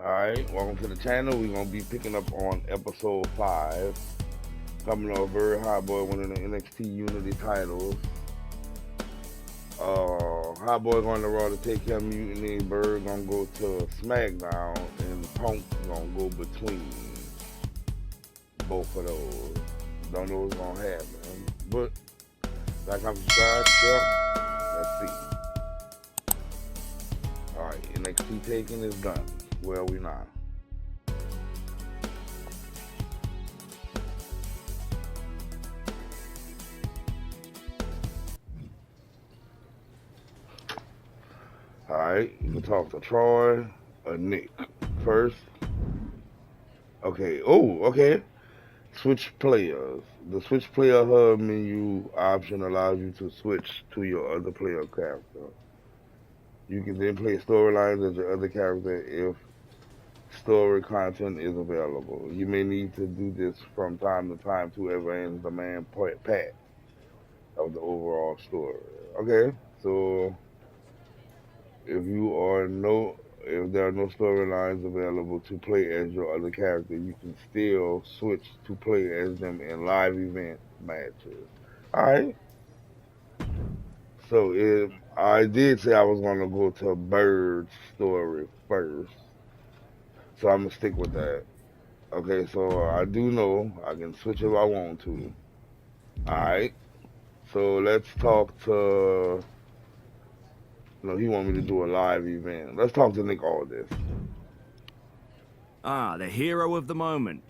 Alright, welcome to the channel. We're gonna be picking up on episode 5. Coming off Byrd Hotboi winning the NXT Unity titles. Hotboi going to Raw to take care of Mutiny. Byrd gonna go to SmackDown, and Punk gonna go between both of those. Don't know what's gonna happen, but like I'm subscribed, let's see. Alright, NXT taking is done. Where are we now? Alright, you can talk to Troy or Nick first. Okay, okay. Switch players. The switch player hub menu option allows you to switch to your other player character. You can then play storylines as your other character if story content is available. You may need to do this from time to time to advance the main path of the overall story. Okay, so if there are no storylines available to play as your other character, you can still switch to play as them in live event matches. Alright. So if I did say I was gonna go to Byrd's story first. So I'm gonna stick with that. Okay, so I do know I can switch if I want to. Alright. So let's talk to he want me to do a live event. Let's talk to Nick Aldis. Ah, the hero of the moment.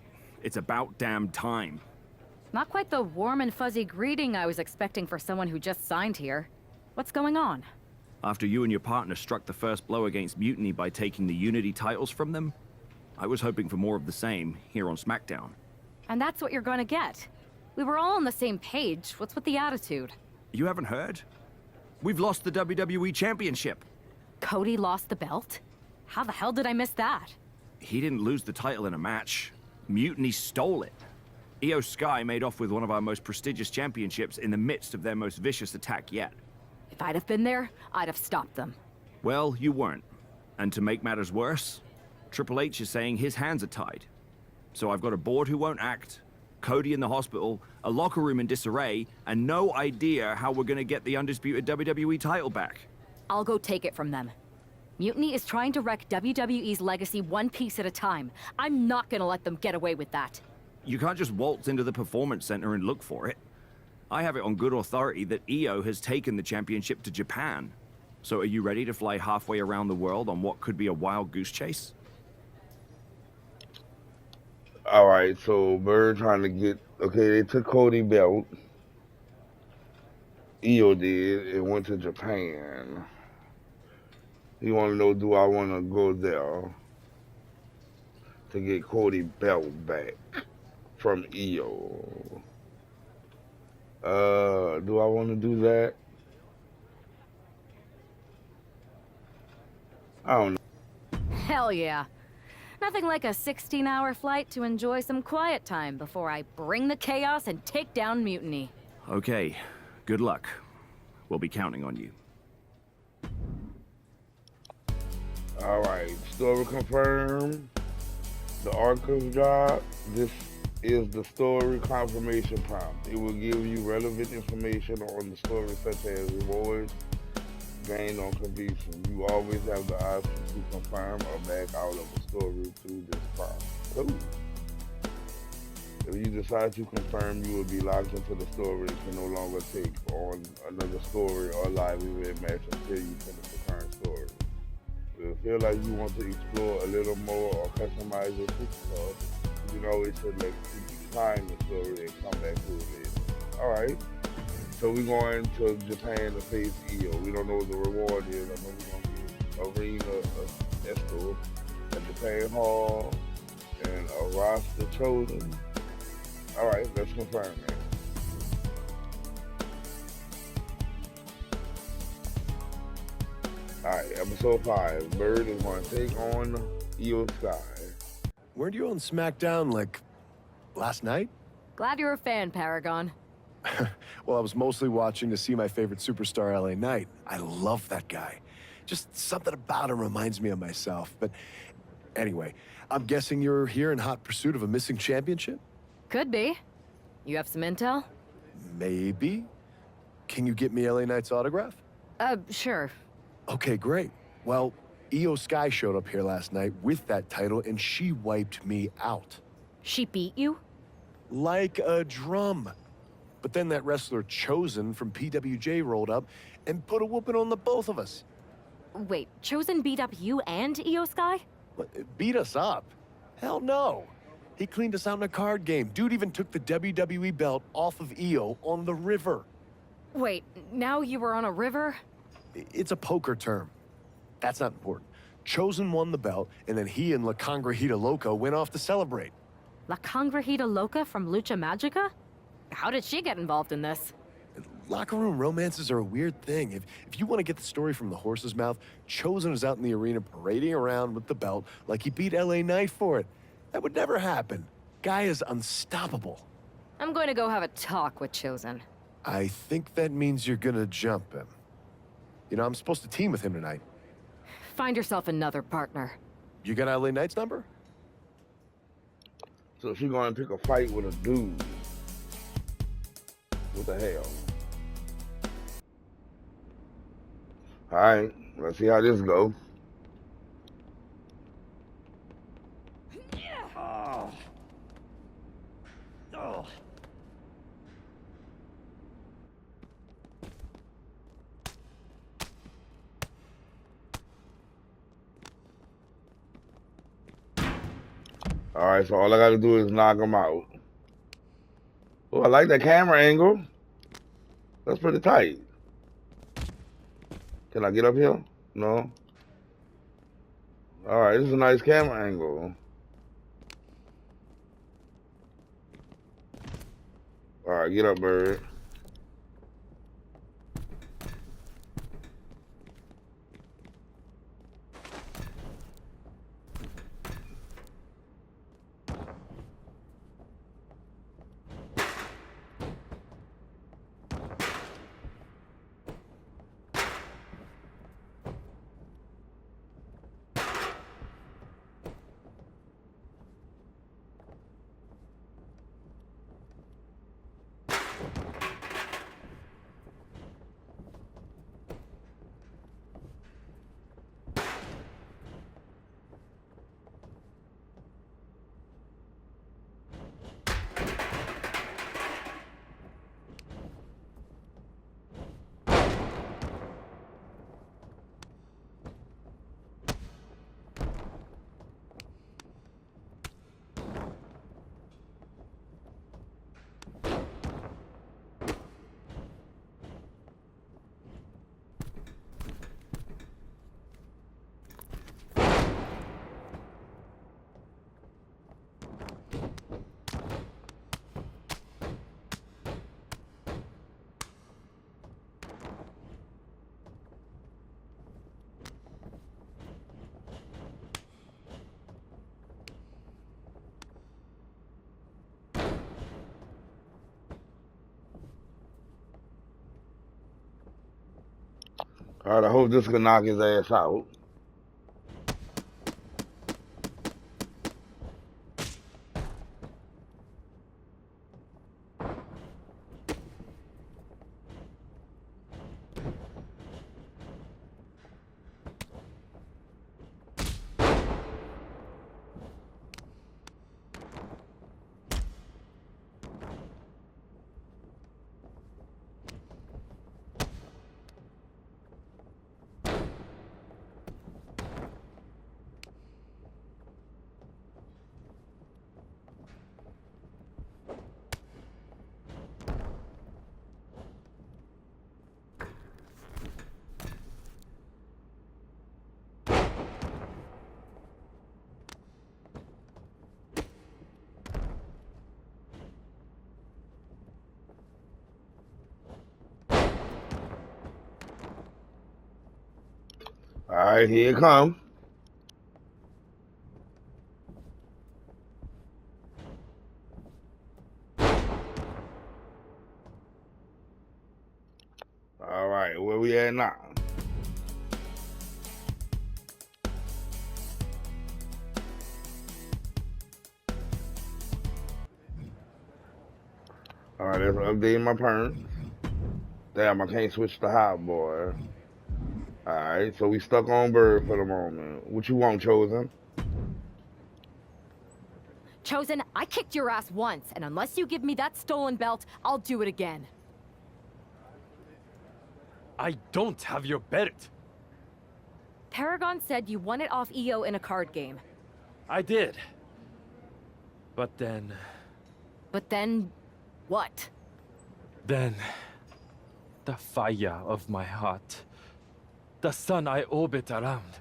It's about damn time. Not quite the warm and fuzzy greeting I was expecting for someone who just signed here. What's going on? After you and your partner struck the first blow against Mutiny by taking the Unity titles from them, I was hoping for more of the same here on SmackDown. And that's what you're gonna get. We were all on the same page. What's with the attitude? You haven't heard? We've lost the WWE Championship. Cody lost the belt? How the hell did I miss that? He didn't lose the title in a match. Mutiny stole it. Io Sky made off with one of our most prestigious championships in the midst of their most vicious attack yet. If I'd have been there, I'd have stopped them. Well, you weren't. And to make matters worse, Triple H is saying his hands are tied. So I've got a board who won't act, Cody in the hospital, a locker room in disarray, and no idea how we're gonna get the undisputed WWE title back. I'll go take it from them. Mutiny is trying to wreck WWE's legacy one piece at a time. I'm not gonna let them get away with that. You can't just waltz into the Performance Center and look for it. I have it on good authority that Io has taken the championship to Japan. So are you ready to fly halfway around the world on what could be a wild goose chase? Alright, so Byrd trying to get they took Cody belt. Io did and went to Japan. You wanna know, do I wanna go there to get Cody belt back from Io? Do I wanna do that? I don't know. Hell yeah. Nothing like a 16-hour flight to enjoy some quiet time before I bring the chaos and take down Mutiny. Okay, good luck. We'll be counting on you. Alright, story confirmed. The archive job. This is the story confirmation prompt. It will give you relevant information on the story, such as rewards gained on completion. You always have the option to confirm or back out of a story through this prompt. Ooh. If you decide to confirm, you will be locked into the story and can no longer take on another story or live event match until you finish the current story. If you feel like you want to explore a little more or customize your superstar, you can always select to decline the story and come back to it later. Alright. So we're going to Japan to face Io. We don't know what the reward is. I know we're going to get Arena Esco at Japan Hall and a roster chosen. Alright, let's confirm that. Alright, episode 5. Byrd is going to take on Io Sky. Weren't you on SmackDown, like, last night? Glad you're a fan, Paragon. Well, I was mostly watching to see my favorite superstar, LA Knight. I love that guy. Just something about him reminds me of myself. But Anyway, I'm guessing you're here in hot pursuit of a missing championship? Could be. You have some intel? Maybe. Can you get me LA Knight's autograph? Sure. Okay, great. Well, Io Sky showed up here last night with that title, and she wiped me out. She beat you? Like a drum. But then that wrestler Chosen from PWJ rolled up and put a whooping on the both of us. Wait, Chosen beat up you and Io Sky? What, beat us up? Hell no. He cleaned us out in a card game. Dude even took the WWE belt off of Io on the river. Wait, now you were on a river? It's a poker term. That's not important. Chosen won the belt, and then he and La Congrejita Loca went off to celebrate. La Congrejita Loca from Lucha Magica? How did she get involved in this? Locker room romances are a weird thing. If you want to get the story from the horse's mouth, Chosen was out in the arena parading around with the belt like he beat LA Knight for it. That would never happen. Guy is unstoppable. I'm going to go have a talk with Chosen. I think that means you're gonna jump him. You know, I'm supposed to team with him tonight. Find yourself another partner. You got LA Knight's number? So she's gonna pick a fight with a dude. What the hell? Alright, let's see how this goes. Alright, so all I gotta do is knock him out. Oh, I like that camera angle. That's pretty tight. Can I get up here? No? Alright, this is a nice camera angle. Alright, get up, Byrd. Alright, I hope this can knock his ass out. Alright, here it comes. Alright, where we at now? Alright, let's update my parents. Damn, I can't switch to Hotboi. Alright, so we stuck on Byrd for the moment. What you want, Chosen? Chosen, I kicked your ass once, and unless you give me that stolen belt, I'll do it again. I don't have your belt. Paragon said you won it off EO in a card game. I did. But then... But then... what? Then... the fire of my heart. The sun I orbit around.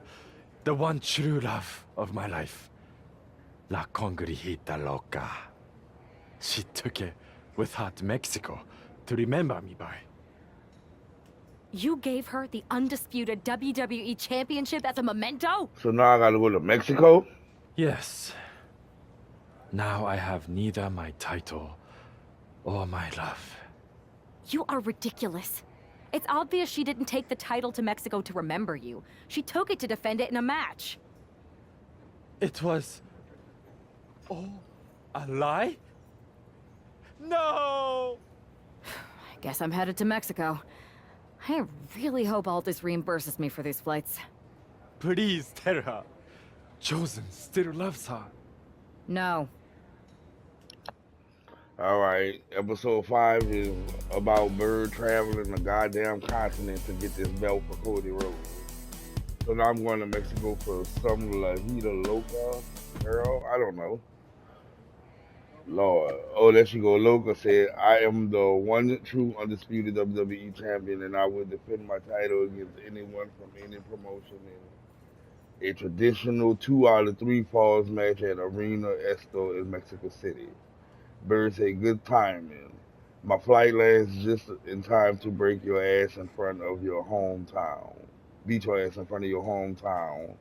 The one true love of my life. La Congrijita Loca. She took it with her to Mexico to remember me by. You gave her the undisputed WWE Championship as a memento? So now I gotta go to Mexico? Yes. Now I have neither my title or my love. You are ridiculous. It's obvious she didn't take the title to Mexico to remember you. She took it to defend it in a match. It was... oh, a lie? No! I guess I'm headed to Mexico. I really hope Aldous reimburses me for these flights. Please tell her. Chosen still loves her. No. Alright, episode 5 is about Byrd traveling the goddamn continent to get this belt for Cody Rhodes. So now I'm going to Mexico for some La Vida Loca girl. I don't know. Lord. Oh, there she go. Loca said, I am the one true undisputed WWE champion, and I will defend my title against anyone from any promotion in a traditional 2 out of 3 falls match at Arena Esto in Mexico City. Byrd said, good timing. My flight lands just in time to break your ass in front of your hometown. Beat your ass in front of your hometown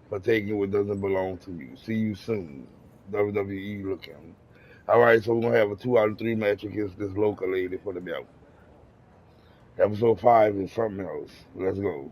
for taking what doesn't belong to you. See you soon. WWE looking. Alright, so we're going to have a 2 out of 3 match against this local lady for the belt. Episode 5 is something else. Let's go.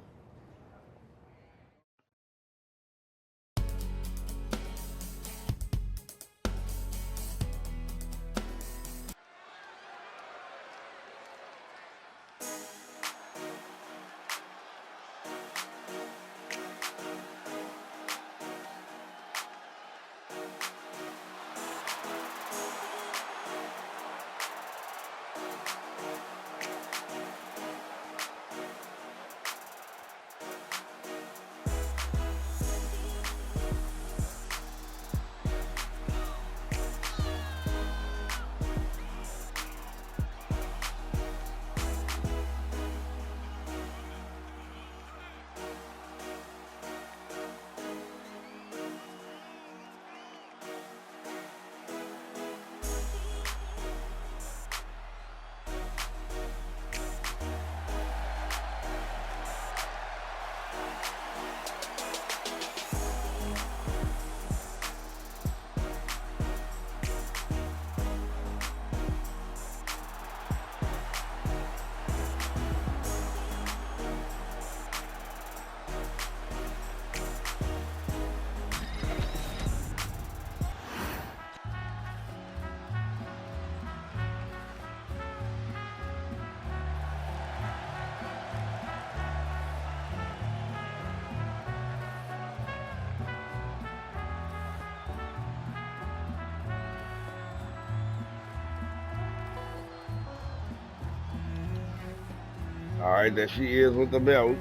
Alright, there she is with the belt.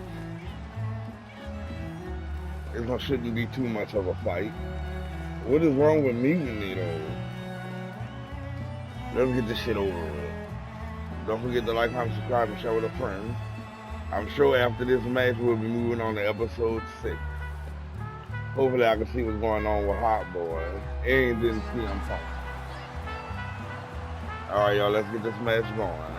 It shouldn't be too much of a fight. What is wrong with Mutiny though? Let's get this shit over with. Don't forget to like, comment, subscribe, and share with a friend. I'm sure after this match we'll be moving on to episode 6. Hopefully I can see what's going on with Hotboi. And didn't see him talk. Alright y'all, let's get this match going.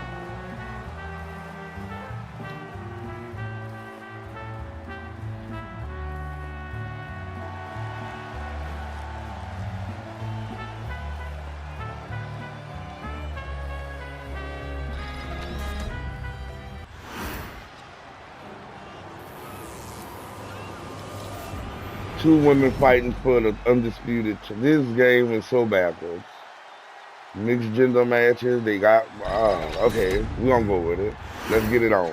Two women fighting for the undisputed. This game is so backwards. Mixed gender matches. They got. Okay, we gonna go with it. Let's get it on.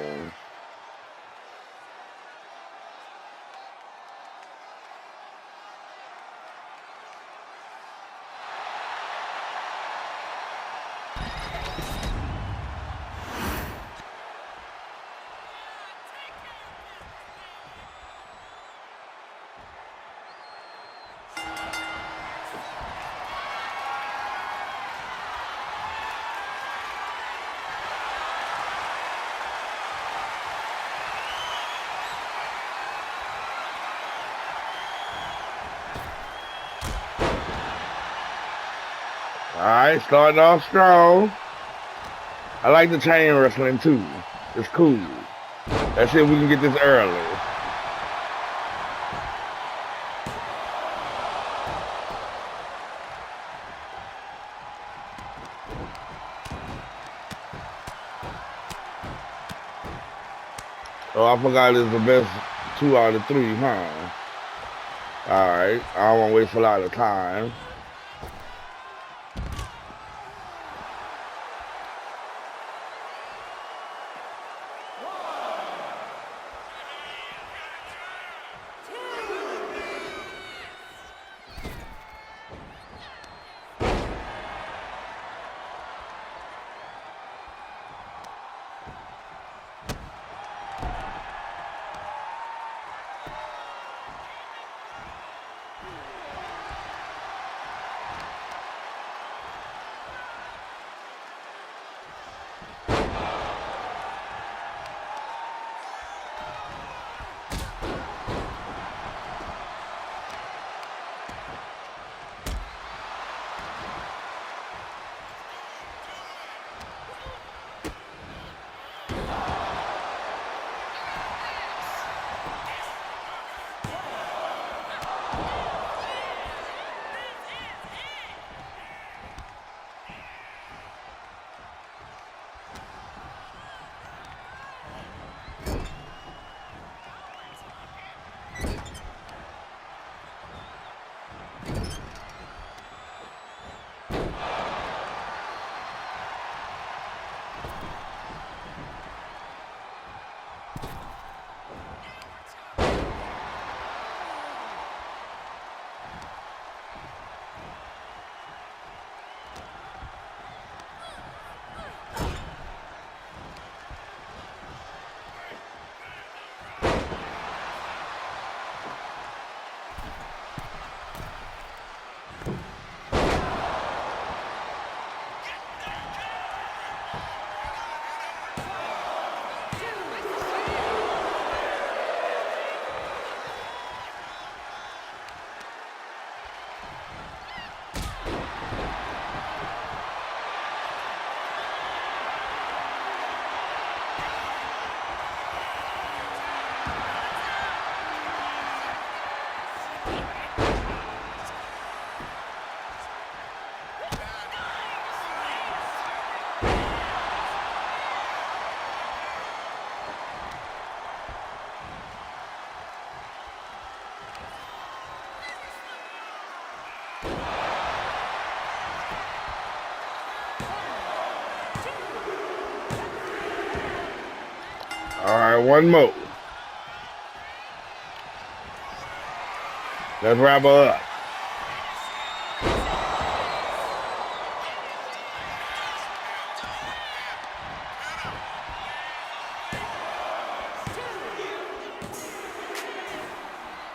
All right, starting off strong. I like the chain wrestling too. It's cool. Let's see if we can get this early. Oh, I forgot it's the best 2 out of 3, huh? All right, I don't want to waste a lot of time. All right, one more. Let's wrap her up.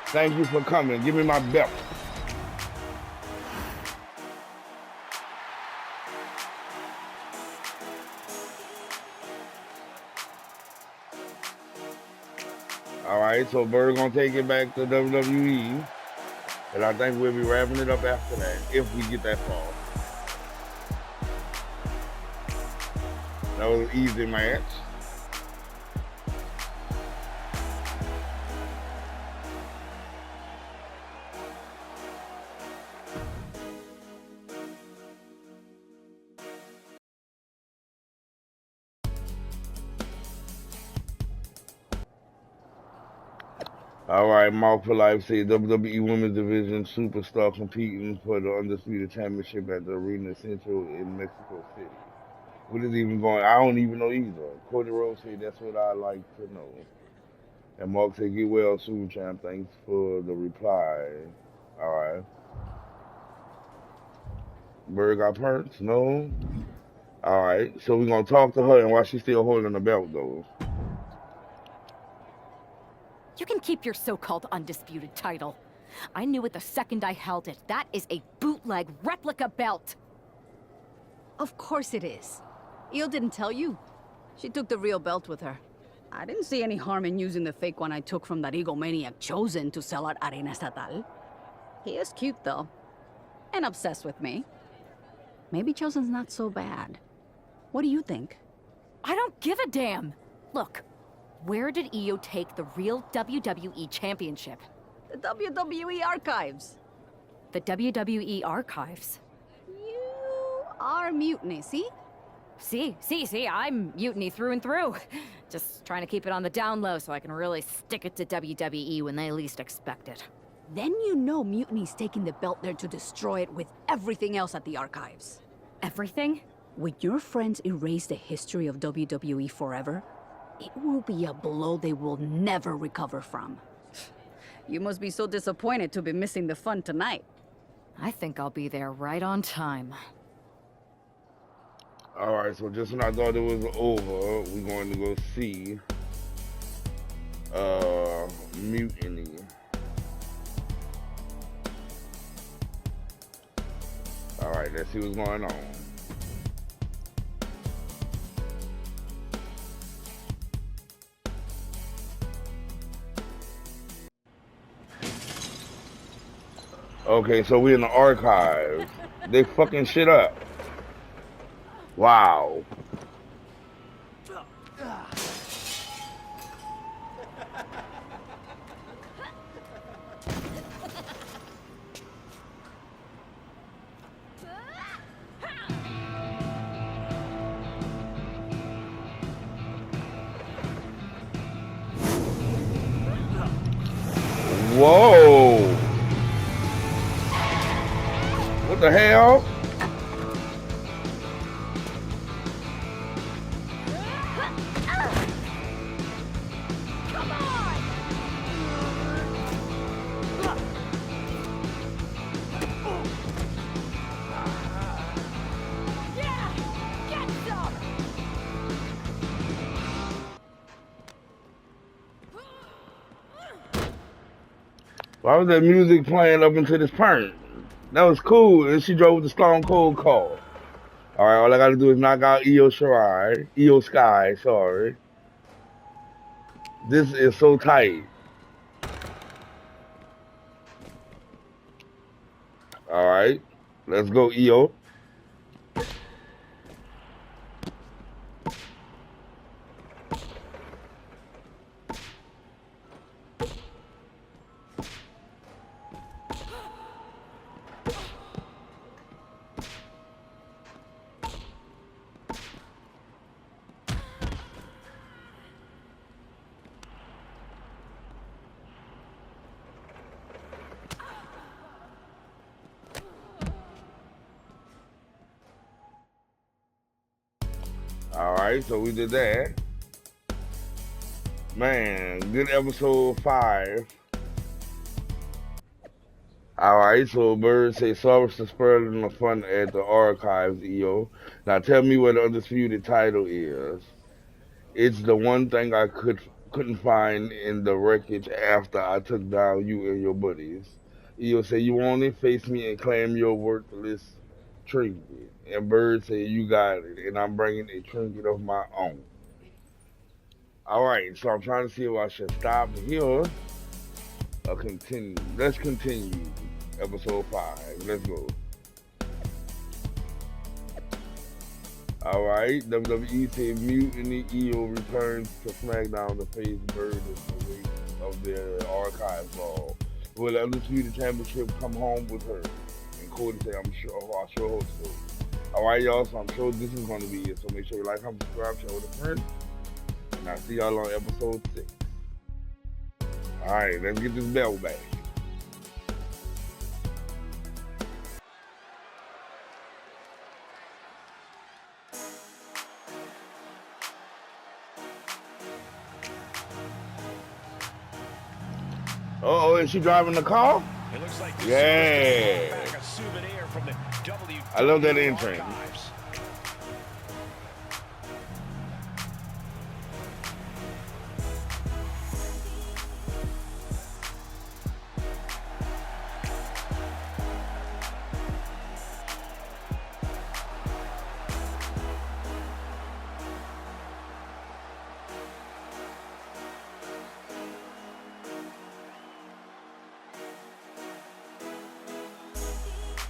Thank you for coming. Give me my belt. All right, so Byrd gonna take it back to WWE, and I think we'll be wrapping it up after that if we get that far. That was an easy match. All right, Mark for Life say WWE Women's Division superstar competing for the Undisputed Championship at the Arena Central in Mexico City. What is even going? I don't even know either. Cody Rhodes say that's what I like to know. And Mark say get well soon, champ. Thanks for the reply. All right. Bird got perks? No. All right. So we're gonna talk to her and while she's still holding the belt though. You can keep your so-called undisputed title. I knew it the second I held it. That is a bootleg replica belt. Of course it is. Io didn't tell you. She took the real belt with her. I didn't see any harm in using the fake one I took from that egomaniac Chosen to sell at Arena Estatal. He is cute, though. And obsessed with me. Maybe Chosen's not so bad. What do you think? I don't give a damn. Look, where did Io take the real WWE Championship? The WWE archives. The WWE archives. You are Mutiny, see? See, I'm Mutiny through and through. Just trying to keep it on the down low so I can really stick it to WWE when they least expect it. Then you know Mutiny's taking the belt there to destroy it with everything else at the archives. Everything? When your friends erase the history of WWE forever, it will be a blow they will never recover from. You must be so disappointed to be missing the fun tonight. I think I'll be there right on time. All right. So just when I thought it was over, we're going to go see Mutiny. All right. Let's see what's going on. Okay, so we're in the archives. They fucking shit up. Wow. Whoa. What the hell? Why was that music playing up into this point? That was cool, and she drove the Stone Cold car. Alright, all I gotta do is knock out Io Sky, sorry. This is so tight. Alright, let's go, Io. Alright, so we did that. Man, good episode 5. Alright, so Byrd say sorry for spoiling the fun at the archives, Io. Now tell me what the undisputed title is. It's the one thing I couldn't find in the wreckage after I took down you and your buddies. Io say you want it, face me and claim your worthless trinket. And Byrd say you got it, and I'm bringing a trinket of my own. Alright, so I'm trying to see if I should stop here or continue. Let's continue. Episode 5. Let's go. Alright, WWE said Mutiny Io returns to SmackDown to face Byrd in the wake of their archive ball. Will the Undisputed Championship come home with her? And Cody said, I sure hope so. Alright, y'all, so I'm sure this is going to be it. So make sure you like, comment, subscribe, share with a friend. And I'll see y'all on episode 6. All right, let's get this belt back. Uh-oh, is she driving the car? It looks like Yeah. back a souvenir from the WWE I love that entrance. archives.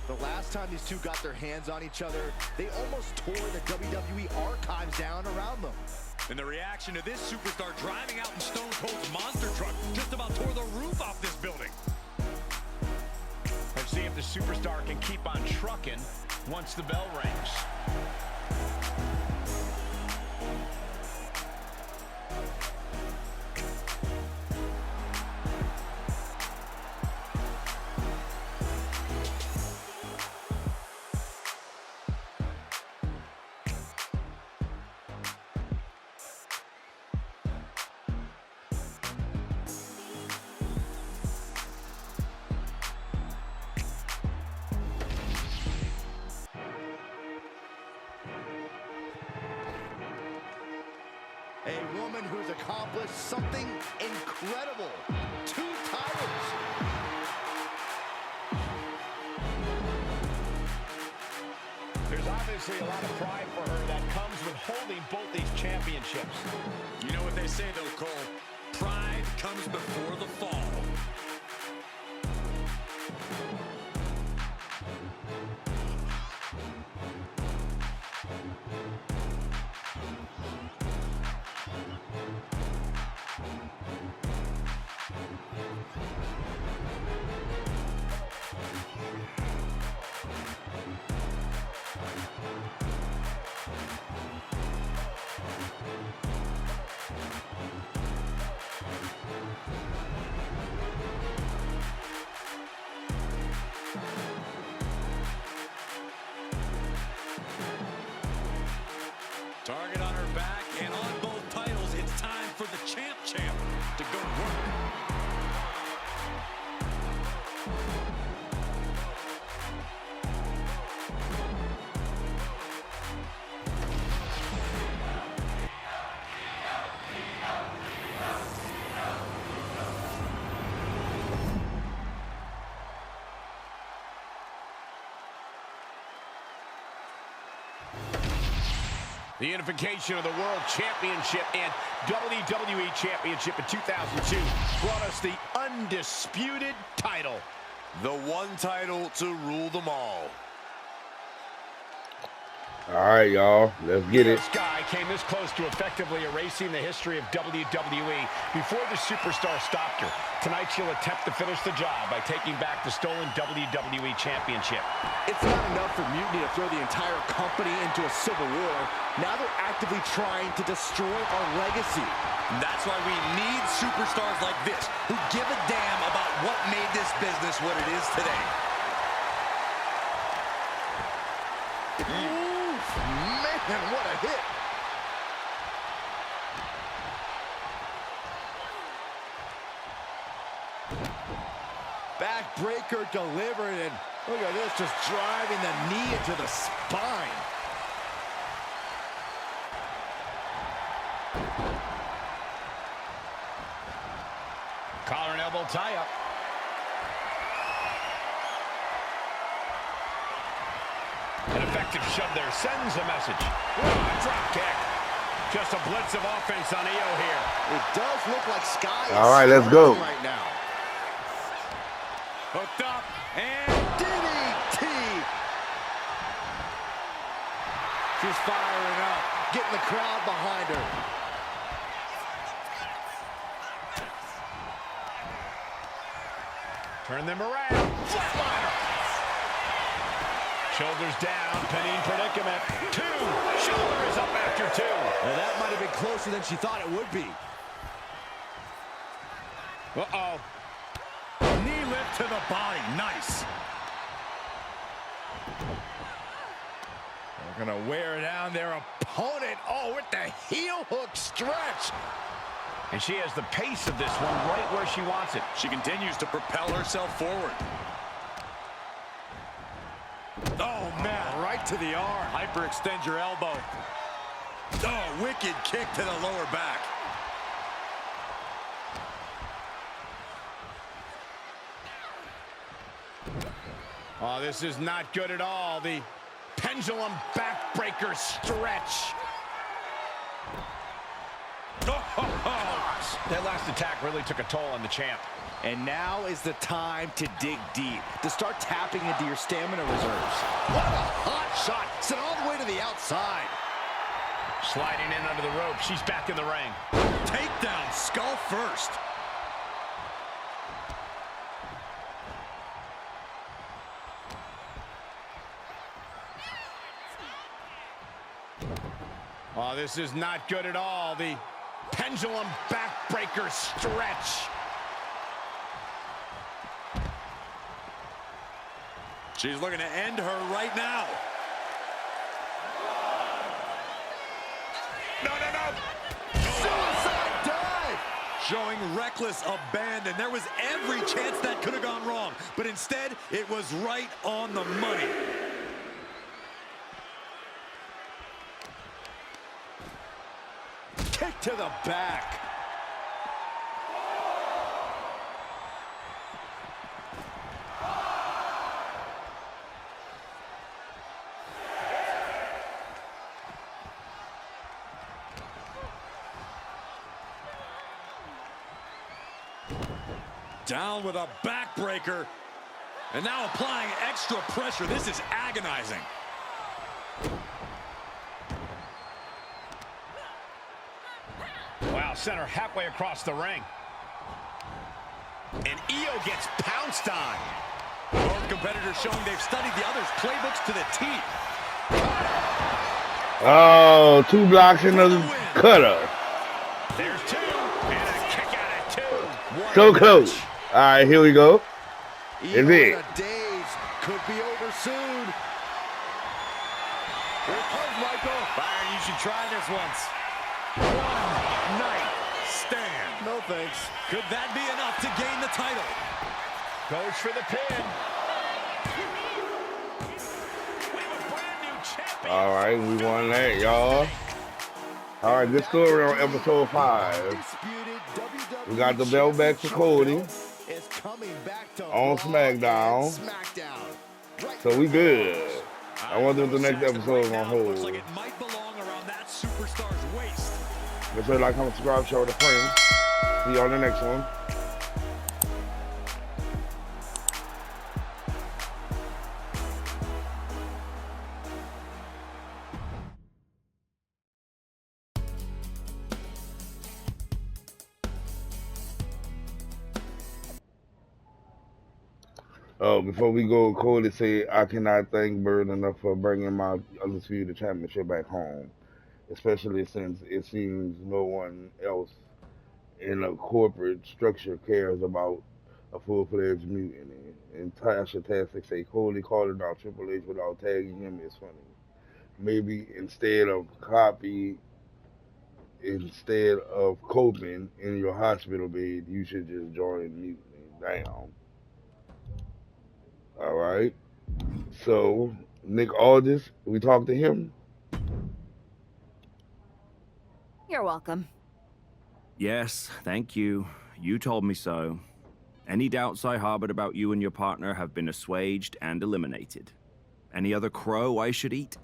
The last time these two got their hands on each other, they almost tore the WWE archives down around them. And the reaction to this superstar driving out in Stone Cold's monster truck just about tore the roof off this building. Let's see if the superstar can keep on trucking once the bell rings. A woman who's accomplished something incredible. 2 titles. There's obviously a lot of pride for her that comes with holding both these championships. You know what they say though, Cole? Pride comes before the fall. Target on her back and on both titles. It's time for the champ to go to work. The unification of the World Championship and WWE Championship in 2002 brought us the undisputed title. The one title to rule them all. All right, y'all, let's get it. This guy came this close to effectively erasing the history of WWE before the superstar stopped her. Tonight she'll attempt to finish the job by taking back the stolen WWE Championship. It's not enough for Mutiny to throw the entire company into a civil war. Now they're actively trying to destroy our legacy. That's why we need superstars like this who give a damn about what made this business what it is today. Man, what a hit. Backbreaker delivered, and look at this, just driving the knee into the spine. Collar and elbow tie-up. An effective shove there sends a message. Drop kick. Just a blitz of offense on EO here. It does look like Sky is All right, let's go. right now. Hooked up and DDT. She's firing up, getting the crowd behind her. turn them around. Flatliner. Shoulders down, pinning predicament. 2. Shoulder is up after 2. Well, that might have been closer than she thought it would be. Uh-oh. Knee lift to the body. Nice. They're going to wear down their opponent. Oh, with the heel hook stretch. And she has the pace of this one right where she wants it. She continues to propel herself forward. Oh, man, right to the arm. Hyperextend your elbow. Oh, wicked kick to the lower back. Oh, this is not good at all. The pendulum backbreaker stretch. Oh, that last attack really took a toll on the champ. And now is the time to dig deep, to start tapping into your stamina reserves. What a hot shot, sent all the way to the outside. Sliding in under the rope, she's back in the ring. Takedown, skull first. Oh, this is not good at all. The pendulum backbreaker stretch. She's looking to end her right now. No. Suicide dive! Showing reckless abandon. There was every chance that could have gone wrong, but instead, it was right on the money. Kick to the back. Down with a backbreaker. And now applying extra pressure. This is agonizing. Wow, center halfway across the ring. And Io gets pounced on. Both competitors showing they've studied the other's playbooks to the T. Oh, 2 blocks and a cutter. There's 2, and a kick out at 2. So close. All right, here we go. Even it. the days could be over soon. Here it comes, Michael. Byron, you should try this once. One night stand. No thanks. Could that be enough to gain the title? Goes for the pin. We have a brand new champion. All right, we won that, y'all. All right, good story on episode 5. We got the belt back to Cody on SmackDown. So we good. I wonder if the next episode is gonna hold. Looks like it might belong around that superstar's waist. Make sure to like, comment, subscribe, share with a friend. See you on the next one. Oh, before we go, Cody said, I cannot thank Byrd enough for bringing my Undisputed Championship back home, especially since it seems no one else in a corporate structure cares about a full-fledged mutiny. And Tasha Tastic say, Cody calling out Triple H without tagging him is funny. Maybe instead of coping in your hospital bed, you should just join mutiny. Damn. All right. So, Nick Aldis, we talked to him. You're welcome. Yes, thank you. You told me so. Any doubts I harbored about you and your partner have been assuaged and eliminated. Any other crow I should eat?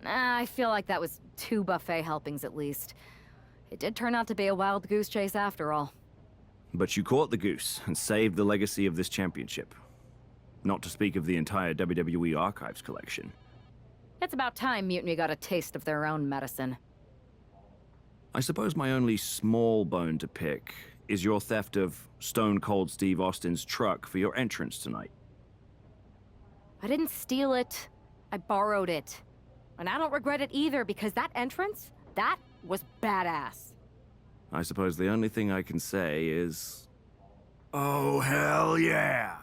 I feel like that was 2 buffet helpings at least. It did turn out to be a wild goose chase after all. But you caught the goose and saved the legacy of this championship. Not to speak of the entire WWE Archives collection. It's about time Mutiny got a taste of their own medicine. I suppose my only small bone to pick is your theft of Stone Cold Steve Austin's truck for your entrance tonight. I didn't steal it. I borrowed it. And I don't regret it either, because that entrance, that was badass. I suppose the only thing I can say is, Oh, hell yeah.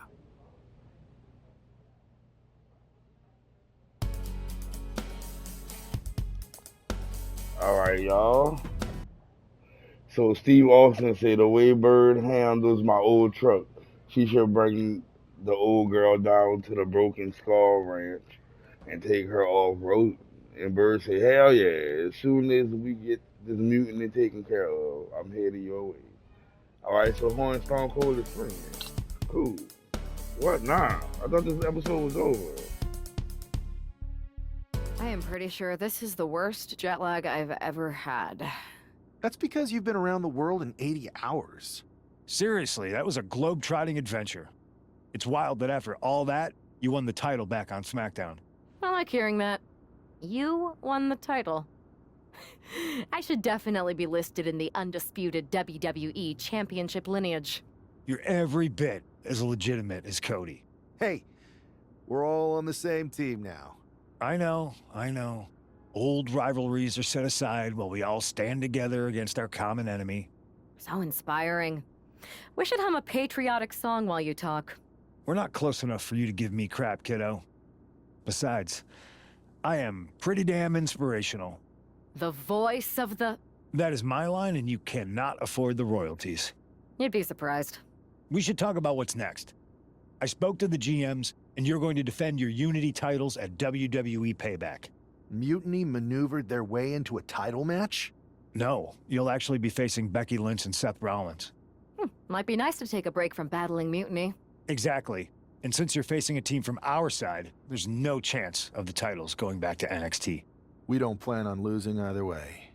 All right, y'all. So Steve Austin said the way Byrd handles my old truck, she should bring the old girl down to the Broken Skull Ranch and take her off road. And Byrd said, hell yeah, as soon as we get this mutiny taken care of, I'm headed your way. All right, so Horn Stone Cold is friends. Cool. What now? I thought this episode was over. I am pretty sure this is the worst jet lag I've ever had. That's because you've been around the world in 80 hours. Seriously, that was a globe-trotting adventure. It's wild that after all that, you won the title back on SmackDown. I like hearing that. You won the title. I should definitely be listed in the undisputed WWE Championship lineage. You're every bit as legitimate as Cody. Hey, we're all on the same team now. I know. Old rivalries are set aside while we all stand together against our common enemy. So inspiring. We should hum a patriotic song while you talk. We're not close enough for you to give me crap, kiddo. Besides, I am pretty damn inspirational. The voice of the... That is my line, and you cannot afford the royalties. You'd be surprised. We should talk about what's next. I spoke to the GMs, and you're going to defend your Unity titles at WWE Payback. Mutiny maneuvered their way into a title match? No, you'll actually be facing Becky Lynch and Seth Rollins. Might be nice to take a break from battling Mutiny. Exactly. And since you're facing a team from our side, there's no chance of the titles going back to NXT. We don't plan on losing either way.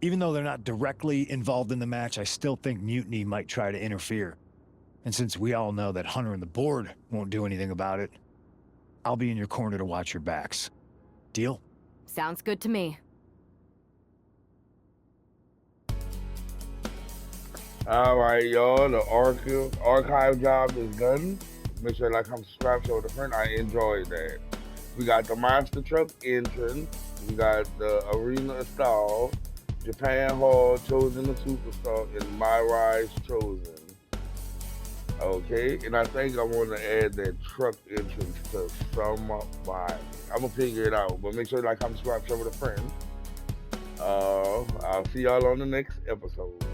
Even though they're not directly involved in the match, I still think Mutiny might try to interfere. And since we all know that Hunter and the board won't do anything about it, I'll be in your corner to watch your backs. Deal? Sounds good to me. All right, y'all. The archive job is done. Make sure to like, comment, subscribe, show the friend. I enjoyed that. We got the monster truck entrance. We got the arena stall. Japan Hall chosen the superstar, and myRISE chosen. Okay, and I think I want to add that truck entrance to somebody. I'm gonna figure it out, but make sure to like, comment, subscribe, share with a friend. I'll see y'all on the next episode.